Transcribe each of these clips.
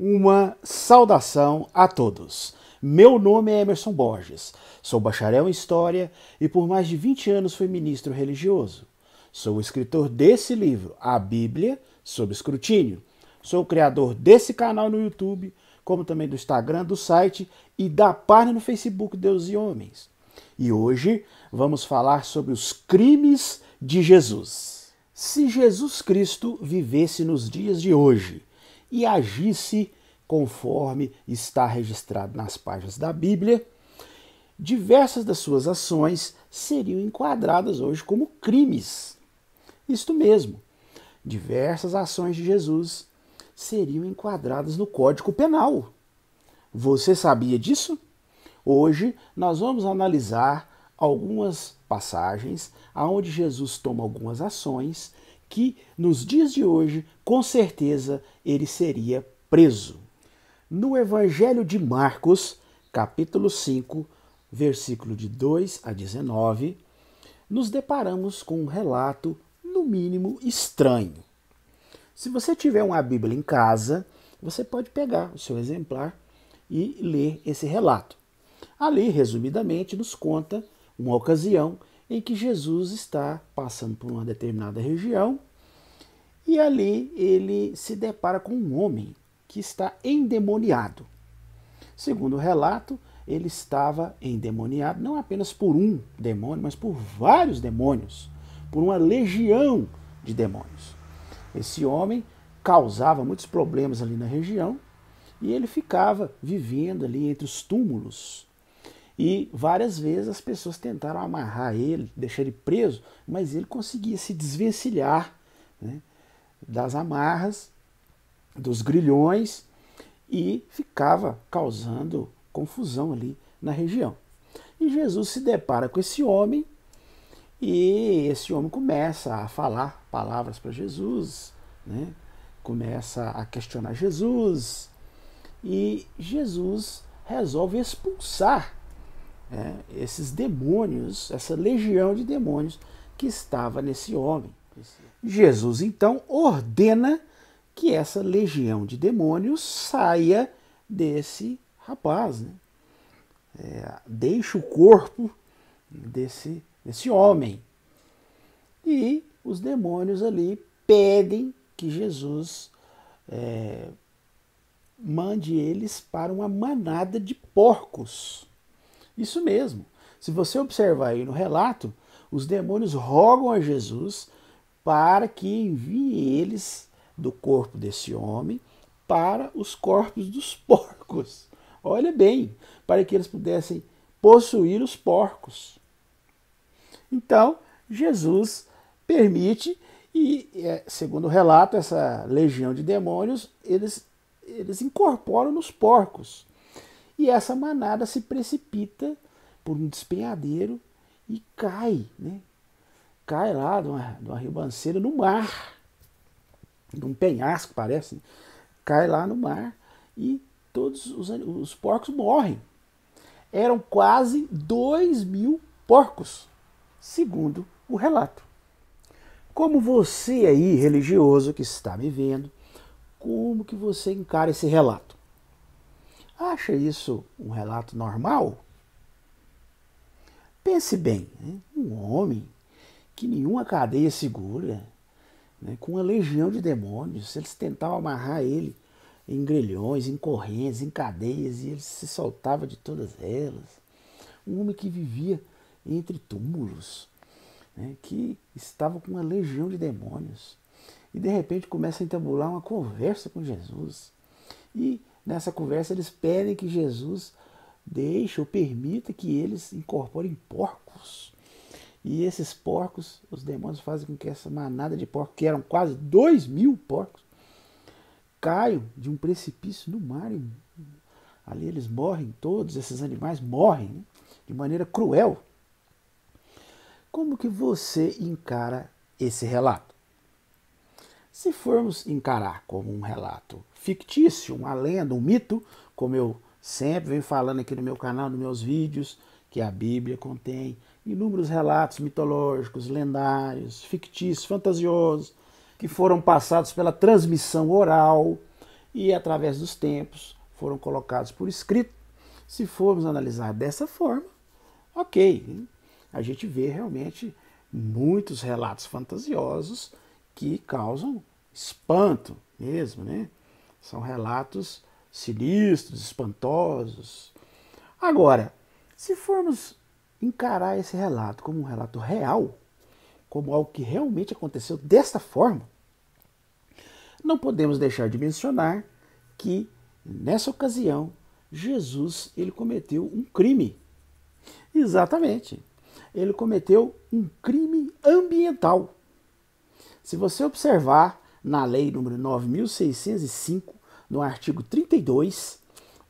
Uma saudação a todos. Meu nome é Emerson Borges, sou bacharel em História e por mais de 20 anos fui ministro religioso. Sou o escritor desse livro, A Bíblia sob Escrutínio. Sou o criador desse canal no YouTube, como também do Instagram, do site e da página no Facebook Deus e Homens. E hoje vamos falar sobre os crimes de Jesus. Se Jesus Cristo vivesse nos dias de hoje e agisse conforme está registrado nas páginas da Bíblia, diversas das suas ações seriam enquadradas hoje como crimes. Isto mesmo, diversas ações de Jesus seriam enquadradas no Código Penal. Você sabia disso? Hoje nós vamos analisar algumas passagens onde Jesus toma algumas ações que nos dias de hoje, com certeza, ele seria preso. No Evangelho de Marcos, capítulo 5, versículo de 2 a 19, nos deparamos com um relato, no mínimo, estranho. Se você tiver uma Bíblia em casa, você pode pegar o seu exemplar e ler esse relato. Ali, resumidamente, nos conta uma ocasião em que Jesus está passando por uma determinada região e ali ele se depara com um homem que está endemoniado. Segundo o relato, ele estava endemoniado não apenas por um demônio, mas por vários demônios, por uma legião de demônios. Esse homem causava muitos problemas ali na região e ele ficava vivendo ali entre os túmulos. E várias vezes as pessoas tentaram amarrar ele, deixar ele preso, mas ele conseguia se desvencilhar, né, das amarras, dos grilhões e ficava causando confusão ali na região. E Jesus se depara com esse homem e esse homem começa a falar palavras para Jesus, né, começa a questionar Jesus e Jesus resolve expulsar esses demônios, essa legião de demônios que estava nesse homem. Jesus então ordena que essa legião de demônios saia desse rapaz, né? Deixa o corpo desse homem. E os demônios ali pedem que Jesus mande eles para uma manada de porcos. Isso mesmo. Se você observar aí no relato, os demônios rogam a Jesus para que envie eles do corpo desse homem para os corpos dos porcos. Olha bem, para que eles pudessem possuir os porcos. Então, Jesus permite e, segundo o relato, essa legião de demônios, eles incorporam nos porcos. E essa manada se precipita por um despenhadeiro e cai, né? Cai lá de uma ribanceira no mar, de um penhasco parece, né? Cai lá no mar e todos os porcos morrem. Eram quase 2.000 porcos, segundo o relato. Como você aí, religioso que está me vendo, como que você encara esse relato? Acha isso um relato normal? Pense bem, né? Um homem que nenhuma cadeia segura, né? Com uma legião de demônios, eles tentavam amarrar ele em grilhões, em correntes, em cadeias, e ele se soltava de todas elas. Um homem que vivia entre túmulos, né? Que estava com uma legião de demônios. E de repente começa a entabular uma conversa com Jesus. E nessa conversa eles pedem que Jesus deixe ou permita que eles incorporem porcos. E esses porcos, os demônios fazem com que essa manada de porcos, que eram quase 2.000 porcos, caiam de um precipício no mar. E ali eles morrem, todos esses animais morrem, né, de maneira cruel. Como que você encara esse relato? Se formos encarar como um relato fictício, uma lenda, um mito, como eu sempre venho falando aqui no meu canal, nos meus vídeos, que a Bíblia contém inúmeros relatos mitológicos, lendários, fictícios, fantasiosos, que foram passados pela transmissão oral e através dos tempos foram colocados por escrito. Se formos analisar dessa forma, ok, a gente vê realmente muitos relatos fantasiosos que causam espanto mesmo, né? São relatos sinistros, espantosos. Agora, se formos encarar esse relato como um relato real, como algo que realmente aconteceu desta forma, não podemos deixar de mencionar que, nessa ocasião, Jesus ele cometeu um crime. Exatamente. Ele cometeu um crime ambiental. Se você observar na lei número 9.605, no artigo 32,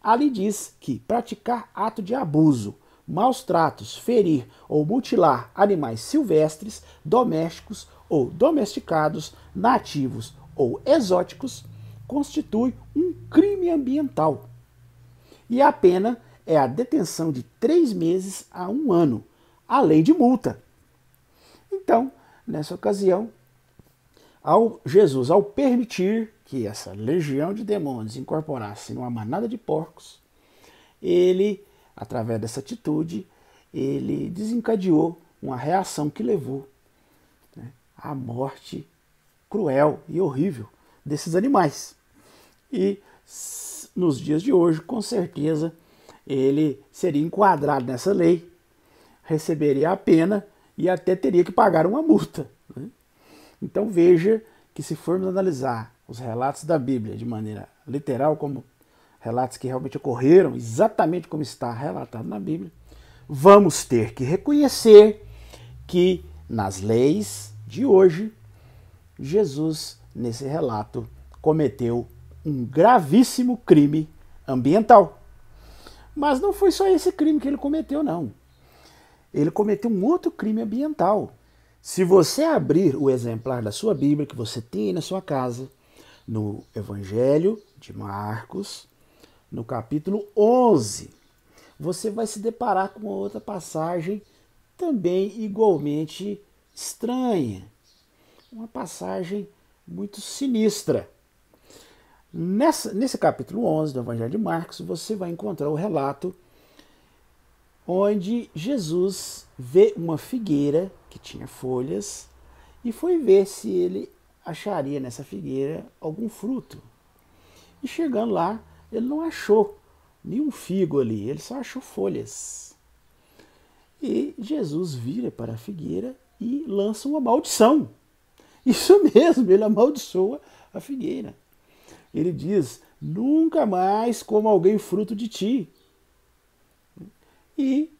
ali diz que praticar ato de abuso, maus tratos, ferir ou mutilar animais silvestres, domésticos ou domesticados, nativos ou exóticos, constitui um crime ambiental. E a pena é a detenção de 3 meses a 1 ano, além de multa. Então, nessa ocasião, Jesus, ao permitir que essa legião de demônios incorporasse numa manada de porcos, ele, através dessa atitude, ele desencadeou uma reação que levou, né, à morte cruel e horrível desses animais. E nos dias de hoje, com certeza, ele seria enquadrado nessa lei, receberia a pena e até teria que pagar uma multa, né? Então veja que, se formos analisar os relatos da Bíblia de maneira literal, como relatos que realmente ocorreram exatamente como está relatado na Bíblia, vamos ter que reconhecer que nas leis de hoje, Jesus, nesse relato, cometeu um gravíssimo crime ambiental. Mas não foi só esse crime que ele cometeu, não. Ele cometeu um outro crime ambiental. Se você abrir o exemplar da sua Bíblia, que você tem aí na sua casa, no Evangelho de Marcos, no capítulo 11, você vai se deparar com uma outra passagem também igualmente estranha. Uma passagem muito sinistra. Nesse capítulo 11 do Evangelho de Marcos, você vai encontrar o relato onde Jesus vê uma figueira que tinha folhas e foi ver se ele acharia nessa figueira algum fruto. E chegando lá, ele não achou nenhum figo ali, ele só achou folhas. E Jesus vira para a figueira e lança uma maldição. Isso mesmo, ele amaldiçoa a figueira. Ele diz: nunca mais coma alguém fruto de ti. E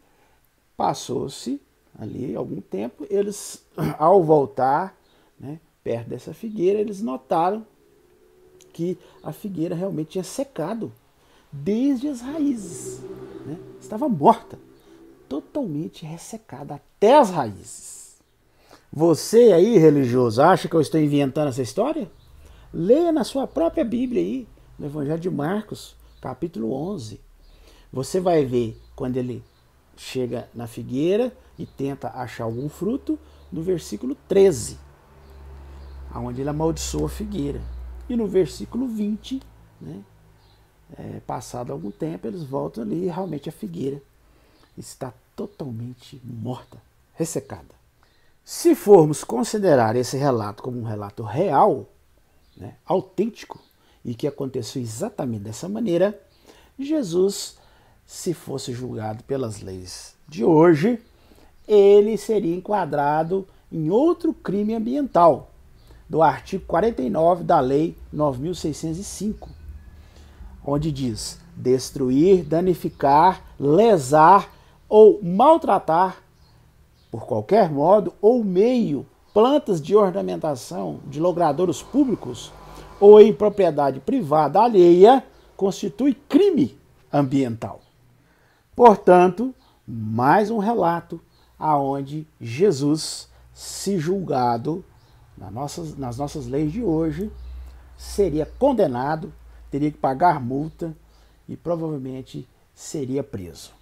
passou-se ali algum tempo, eles, ao voltar, né, perto dessa figueira, eles notaram que a figueira realmente tinha secado desde as raízes, né? Estava morta, totalmente ressecada até as raízes. Você aí, religioso, acha que eu estou inventando essa história? Leia na sua própria Bíblia aí, no Evangelho de Marcos, capítulo 11. Você vai ver quando ele chega na figueira e tenta achar algum fruto, no versículo 13, onde ele amaldiçoa a figueira. E no versículo 20, né, passado algum tempo, eles voltam ali e realmente a figueira está totalmente morta, ressecada. Se formos considerar esse relato como um relato real, né, autêntico, e que aconteceu exatamente dessa maneira, Jesus, se fosse julgado pelas leis de hoje, ele seria enquadrado em outro crime ambiental, do artigo 49 da Lei 9.605, onde diz: destruir, danificar, lesar ou maltratar, por qualquer modo ou meio, plantas de ornamentação de logradouros públicos ou em propriedade privada alheia, constitui crime ambiental. Portanto, mais um relato aonde Jesus, se julgado nas nossas leis de hoje, seria condenado, teria que pagar multa e provavelmente seria preso.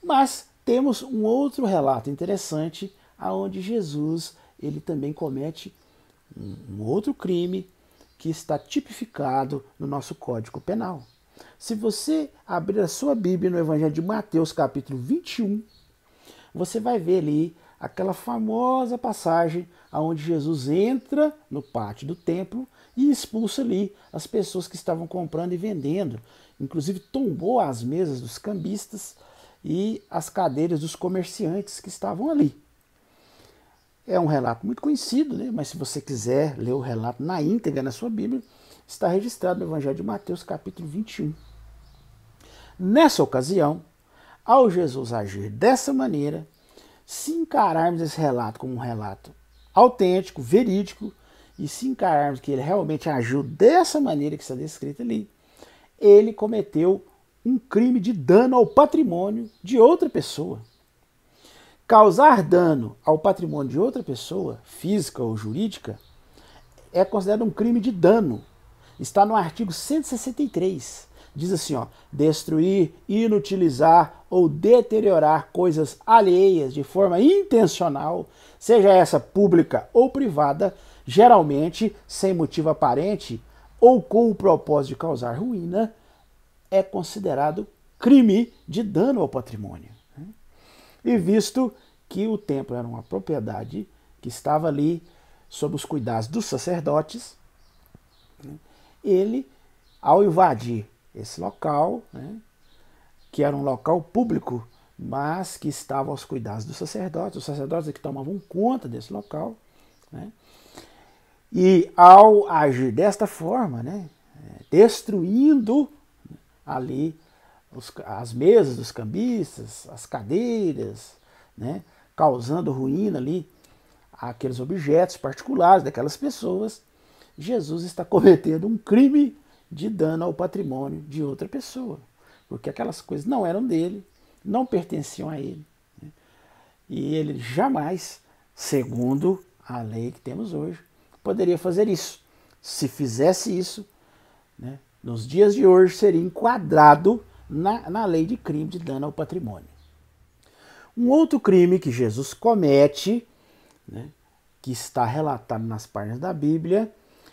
Mas temos um outro relato interessante aonde Jesus ele também comete um outro crime que está tipificado no nosso Código Penal. Se você abrir a sua Bíblia no Evangelho de Mateus, capítulo 21, você vai ver ali aquela famosa passagem onde Jesus entra no pátio do templo e expulsa ali as pessoas que estavam comprando e vendendo. Inclusive tombou as mesas dos cambistas e as cadeiras dos comerciantes que estavam ali. É um relato muito conhecido, né? Mas se você quiser ler o relato na íntegra na sua Bíblia, está registrado no Evangelho de Mateus, capítulo 21. Nessa ocasião, ao Jesus agir dessa maneira, se encararmos esse relato como um relato autêntico, verídico, e se encararmos que ele realmente agiu dessa maneira que está descrito ali, ele cometeu um crime de dano ao patrimônio de outra pessoa. Causar dano ao patrimônio de outra pessoa, física ou jurídica, é considerado um crime de dano. Está no artigo 163. Diz assim, ó, destruir, inutilizar ou deteriorar coisas alheias de forma intencional, seja essa pública ou privada, geralmente sem motivo aparente ou com o propósito de causar ruína, é considerado crime de dano ao patrimônio. E visto que o templo era uma propriedade que estava ali sob os cuidados dos sacerdotes, ele, ao invadir esse local, que era um local público, mas que estava aos cuidados dos sacerdotes, os sacerdotes é que tomavam conta desse local, e ao agir desta forma, destruindo ali as mesas dos cambistas, as cadeiras, causando ruína ali àqueles objetos particulares daquelas pessoas, Jesus está cometendo um crime de dano ao patrimônio de outra pessoa, porque aquelas coisas não eram dele, não pertenciam a ele, e ele jamais, segundo a lei que temos hoje, poderia fazer isso. Se fizesse isso, nos dias de hoje seria enquadrado na lei de crime de dano ao patrimônio. Um outro crime que Jesus comete, que está relatado nas páginas da Bíblia,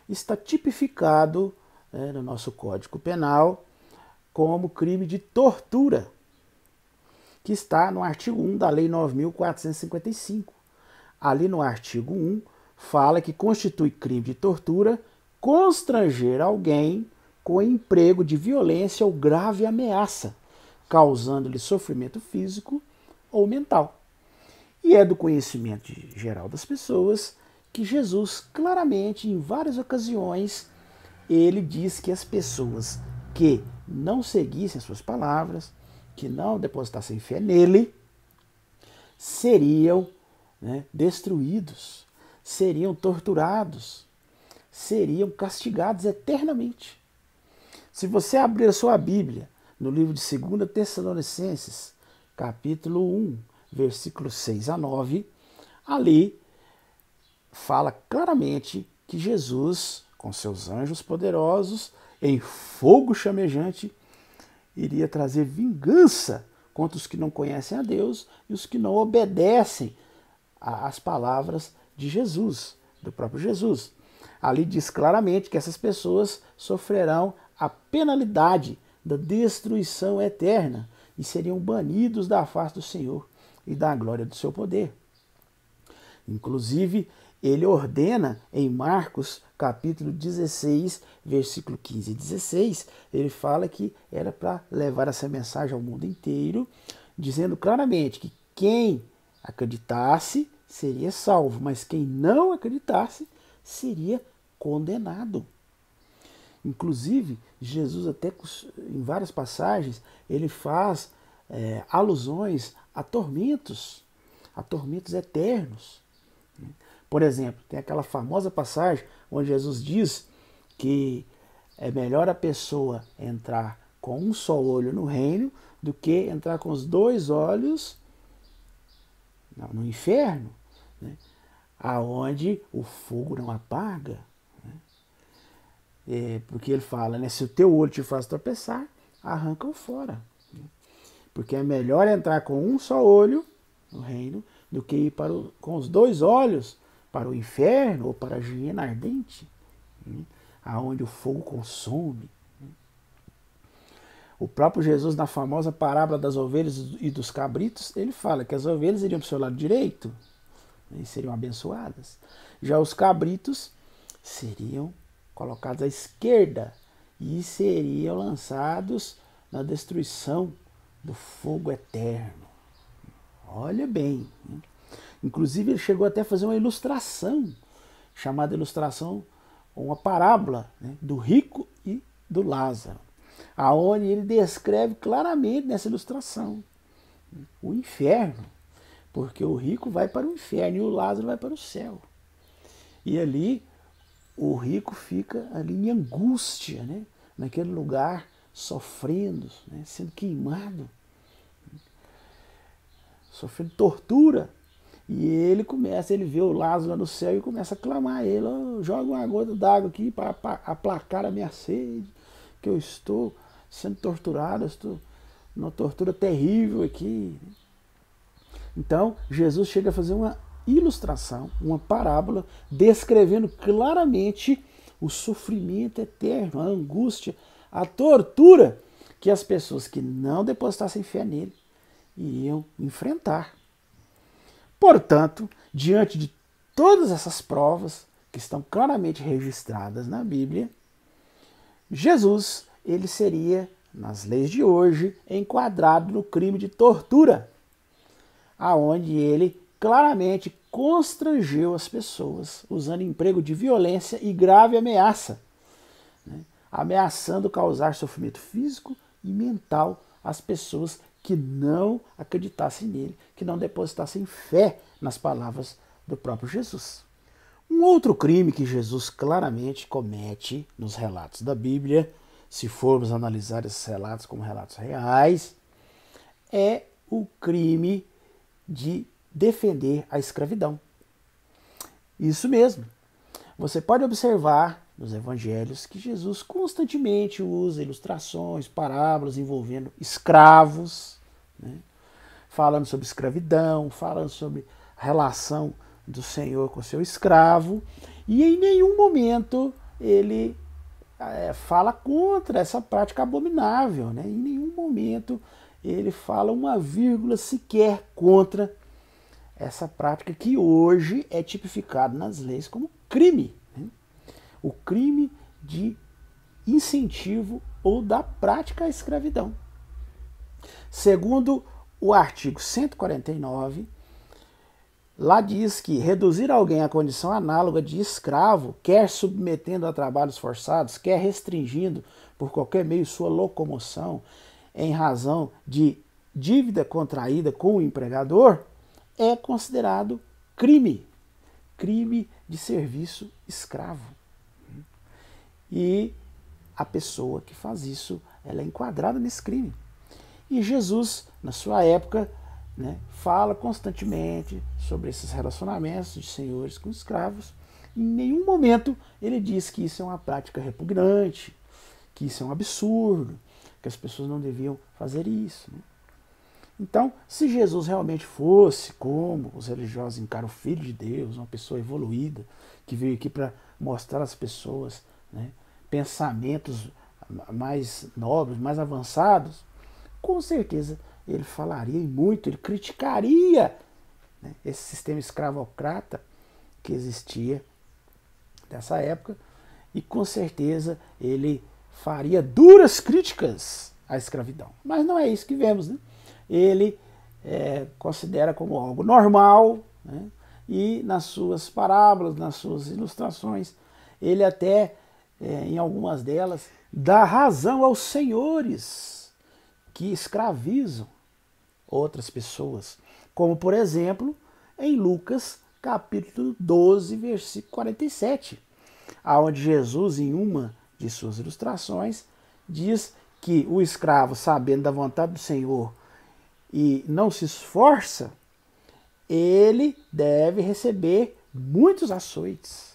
está tipificado no nosso Código Penal como crime de tortura, que está no artigo 1 da Lei 9.455. Ali no artigo 1 fala que constitui crime de tortura constranger alguém com emprego de violência ou grave ameaça, causando-lhe sofrimento físico ou mental. E é do conhecimento geral das pessoas que Jesus, claramente, em várias ocasiões, ele diz que as pessoas que não seguissem as suas palavras, que não depositassem fé nele, seriam destruídos, seriam torturados, seriam castigados eternamente. Se você abrir a sua Bíblia no livro de 2 Tessalonicenses, capítulo 1, versículos 6 a 9, ali fala claramente que Jesus, com seus anjos poderosos, em fogo chamejante, iria trazer vingança contra os que não conhecem a Deus e os que não obedecem às palavras de Jesus, do próprio Jesus. Ali diz claramente que essas pessoas sofrerão a penalidade da destruição eterna e seriam banidos da face do Senhor e da glória do seu poder. Inclusive, ele ordena em Marcos, capítulo 16, versículo 15 e 16, ele fala que era para levar essa mensagem ao mundo inteiro, dizendo claramente que quem acreditasse seria salvo, mas quem não acreditasse seria condenado. Inclusive, Jesus até em várias passagens, ele faz alusões a tormentos eternos. Por exemplo, tem aquela famosa passagem onde Jesus diz que é melhor a pessoa entrar com um só olho no reino do que entrar com os dois olhos no inferno, aonde o fogo não apaga. Porque ele fala, se o teu olho te faz tropeçar, arranca-o fora. Porque é melhor entrar com um só olho no reino do que ir com os dois olhos para o inferno ou para a hiena ardente. aonde o fogo consome. O próprio Jesus, na famosa parábola das ovelhas e dos cabritos, ele fala que as ovelhas iriam para o seu lado direito, e seriam abençoadas. Já os cabritos seriam colocados à esquerda e seriam lançados na destruição do fogo eterno. Olha bem. Inclusive ele chegou até a fazer uma ilustração, chamada ilustração, uma parábola, né, do rico e do Lázaro, aonde ele descreve claramente nessa ilustração o inferno, porque o rico vai para o inferno e o Lázaro vai para o céu. E ali o rico fica ali em angústia, né, naquele lugar, sofrendo, né, sendo queimado, sofrendo tortura. E ele vê o Lázaro lá no céu e começa a clamar a ele: oh, joga uma gota d'água aqui para aplacar a minha sede, que eu estou sendo torturado, eu estou numa tortura terrível aqui. Então, Jesus chega a fazer uma ilustração, uma parábola, descrevendo claramente o sofrimento eterno, a angústia, a tortura que as pessoas que não depositassem fé nele iriam enfrentar. Portanto, diante de todas essas provas que estão claramente registradas na Bíblia, Jesus, ele seria, nas leis de hoje, enquadrado no crime de tortura, aonde ele claramente constrangeu as pessoas, usando emprego de violência e grave ameaça, né, ameaçando causar sofrimento físico e mental às pessoas que não acreditassem nele, que não depositassem fé nas palavras do próprio Jesus. Um outro crime que Jesus claramente comete nos relatos da Bíblia, se formos analisar esses relatos como relatos reais, é o crime de defender a escravidão. Isso mesmo. Você pode observar nos evangelhos que Jesus constantemente usa ilustrações, parábolas envolvendo escravos, né? Falando sobre escravidão, falando sobre a relação do Senhor com o seu escravo, e em nenhum momento ele fala contra essa prática abominável, né? Em nenhum momento ele fala uma vírgula sequer contra essa prática que hoje é tipificada nas leis como crime, né? O crime de incentivo ou da prática à escravidão. Segundo o artigo 149, lá diz que reduzir alguém à condição análoga de escravo, quer submetendo a trabalhos forçados, quer restringindo por qualquer meio sua locomoção em razão de dívida contraída com o empregador, é considerado crime, crime de serviço escravo. E a pessoa que faz isso, ela é enquadrada nesse crime. E Jesus, na sua época, né, fala constantemente sobre esses relacionamentos de senhores com escravos. Em nenhum momento ele diz que isso é uma prática repugnante, que isso é um absurdo, que as pessoas não deviam fazer isso, né? Então, se Jesus realmente fosse como os religiosos encaram o Filho de Deus, uma pessoa evoluída, que veio aqui para mostrar às pessoas, né, pensamentos mais nobres, mais avançados, com certeza ele falaria muito, ele criticaria, né, esse sistema escravocrata que existia nessa época, e com certeza ele faria duras críticas à escravidão. Mas não é isso que vemos, né? Ele considera como algo normal, né? E nas suas parábolas, nas suas ilustrações, ele até, em algumas delas, dá razão aos senhores que escravizam outras pessoas, como por exemplo em Lucas capítulo 12, versículo 47, onde Jesus, em uma de suas ilustrações, diz que o escravo, sabendo da vontade do Senhor e não se esforça, ele deve receber muitos açoites,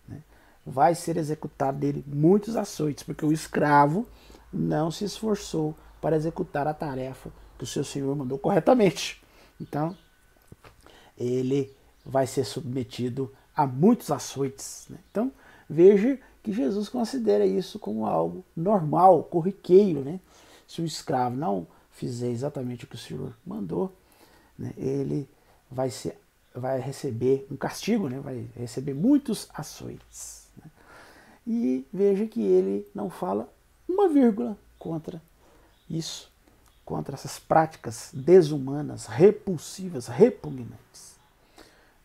né? Vai ser executado dele muitos açoites, porque o escravo não se esforçou para executar a tarefa que o seu senhor mandou corretamente. Então, ele vai ser submetido a muitos açoites, né? Então, veja que Jesus considera isso como algo normal, corriqueiro, né? Se o escravo não fizer exatamente o que o Senhor mandou, né, ele vai receber um castigo, né? Vai receber muitos açoites. Né? E veja que ele não fala uma vírgula contra isso, contra essas práticas desumanas, repulsivas, repugnantes.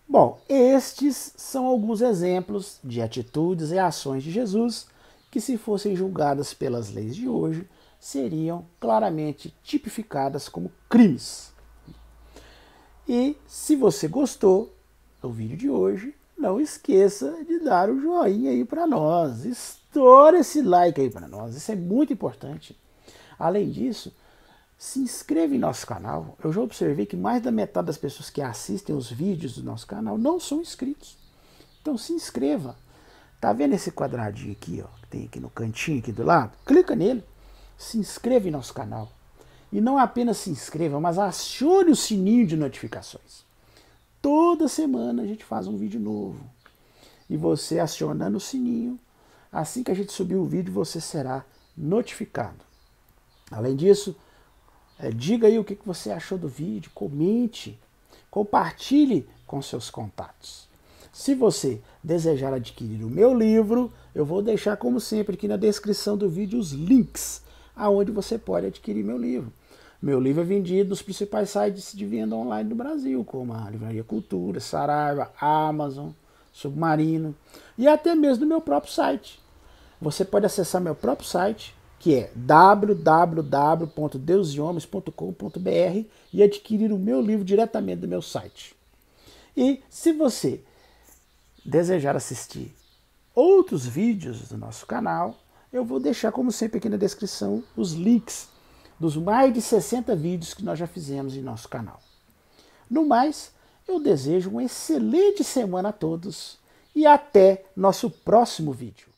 Bom, estes são alguns exemplos de atitudes e ações de Jesus que, se fossem julgadas pelas leis de hoje, seriam claramente tipificadas como crimes. E se você gostou do vídeo de hoje, não esqueça de dar o joinha aí para nós. Estoura esse like aí para nós, isso é muito importante. Além disso, se inscreva em nosso canal. Eu já observei que mais da metade das pessoas que assistem os vídeos do nosso canal não são inscritos. Então se inscreva. Tá vendo esse quadradinho aqui, ó, que tem aqui no cantinho aqui do lado? Clica nele. Se inscreva em nosso canal. E não apenas se inscreva, mas acione o sininho de notificações. Toda semana a gente faz um vídeo novo. E você acionando o sininho, assim que a gente subir o vídeo, você será notificado. Além disso, diga aí o que você achou do vídeo, comente, compartilhe com seus contatos. Se você desejar adquirir o meu livro, eu vou deixar, como sempre, aqui na descrição do vídeo os links aonde você pode adquirir meu livro. Meu livro é vendido nos principais sites de venda online do Brasil, como a Livraria Cultura, Saraiva, Amazon, Submarino e até mesmo no meu próprio site. Você pode acessar meu próprio site, que é www.deusehomes.com.br, e adquirir o meu livro diretamente do meu site. E se você desejar assistir outros vídeos do nosso canal, eu vou deixar, como sempre, aqui na descrição os links dos mais de 60 vídeos que nós já fizemos em nosso canal. No mais, eu desejo uma excelente semana a todos e até nosso próximo vídeo.